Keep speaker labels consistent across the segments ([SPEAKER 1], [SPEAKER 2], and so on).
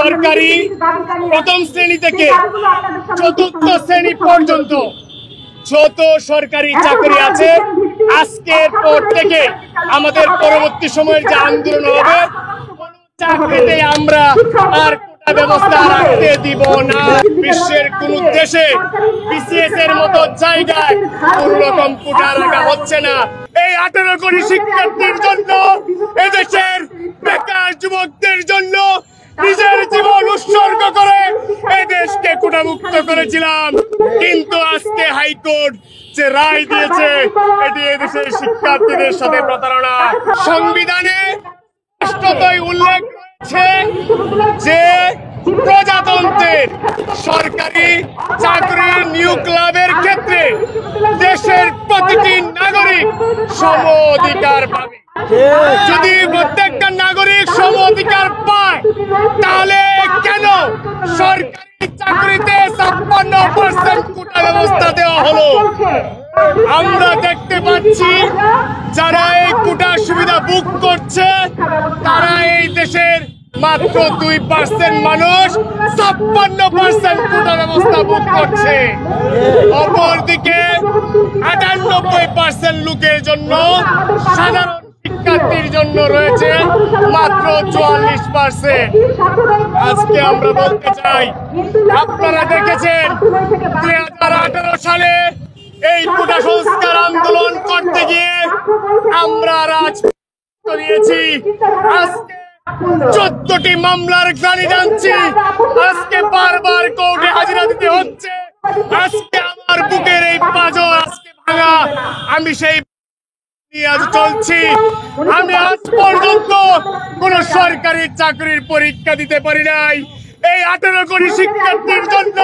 [SPEAKER 1] সরকারি প্রথম শ্রেণী থেকে চতুর্থ শ্রেণী পর্যন্ত যত সরকারি চাকরি আছে আজকের পর থেকে আমাদের পরবর্তী সময়ের যে আন্দোলন হবে চাকরিতে আমরা আর কোটা ব্যবস্থা রাখতে দিব না। বিশ্বের কোন দেশে বিসিএস এর মতো জায়গায় কোন রকম কোটা রাখা হচ্ছে না। এই 18 কোটি শিক্ষার্থীর জন্য, এদেশের বেকার যুবকদের জন্য নিজের জীবন উৎসর্গ করে এই দেশকে কোটামুক্ত করেছিলাম, কিন্তু আজকে হাইকোর্ট যে রায় দিয়েছে এটি এদেশের শিক্ষার্থীদের সাথে প্রতারণা। সংবিধানে স্পষ্টতই উল্লেখ রয়েছে যে প্রজাতন্ত্রের সরকারি চাকরি নিয়োগ লাভের ক্ষেত্রে দেশের প্রতিটি নাগরিক সম অধিকার পাবে। যদি প্রত্যেকটা নাগরিক সম অধিকার পায় তাহলে কেন সরকারি চাকরিতে 56% কোটা ব্যবস্থা দেওয়া হলো? আমরা দেখতে পাচ্ছি যারা এই কোটার সুবিধা বুক করছে তারা এই দেশের মাত্র 2% মানুষ 56% কোটা ব্যবস্থা বুক করছে। অপরদিকে 98% লোকের জন্য, সাধারণ শিক্ষার্থীর জন্য রয়েছে মাত্র 44%। আজকে আমরা বলতে চাই, আপনারা দেখেছেন 2018 সালে এই কোটা সংস্কার আন্দোলন করতে গিয়ে আমরা রাজপথ দিয়েছি। আজকে 14টি মামলার গ্লানি জানছি, আজকে বারবার কোর্টে হাজিরা দিতে হচ্ছে। আজকে আমার বুকের এই পাঁজর আজকে ভাঙা, আমি সেই আজ চলছি। আমি আজ পর্যন্ত কোন সরকারি চাকরির পরীক্ষা দিতে পারি নাই। এই 18 কোটি শিক্ষার্থীর জন্য,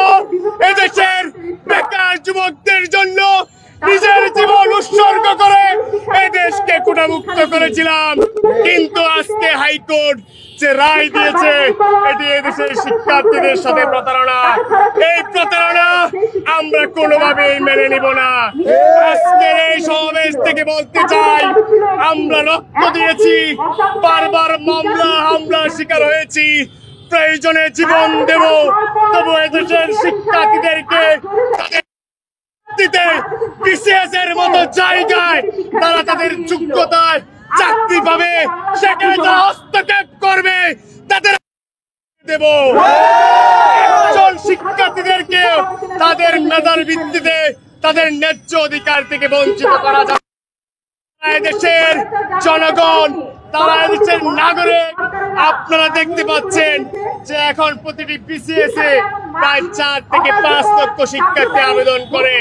[SPEAKER 1] এদেশের বেকার যুবকদের জন্য নিজের জীবন উৎসর্গ করে এই দেশকে কোটামুক্ত করেছিলাম, কিন্তু আজকে হাইকোর্ট যে রায় দিয়েছে এটি এদেশের শিক্ষার্থীদের সাথে প্রতারণা। এই প্রতারণা আমরা কোনোভাবেই মেনে নিব না। আজকের এই সমাবেশ থেকে বলতে চাই, আমরা রক্ত দিয়েছি, বারবার মামলা হামলার শিকার হয়েছি, প্রয়োজনে জীবন দেব, তবু এদেশের শিক্ষার্থীদেরকে বিসিএস এর মতো জায়গায় তারা তাদের যোগ্যতায় চাকরি পাবে, সেখানে তারা হস্তক্ষেপ করবে, তাদের দেব। একজন শিক্ষার্থীদেরকে তাদের মেধার ভিত্তিতে তাদের ন্যায্য অধিকার থেকে বঞ্চিত করা যাবে। দেশের জনগণ, তারা এদেশের নাগরিক। আপনারা দেখতে পাচ্ছেন যে এখন প্রতিটি বিসিএস এ প্রায় 4 থেকে 5 লক্ষ শিক্ষার্থী আবেদন করে।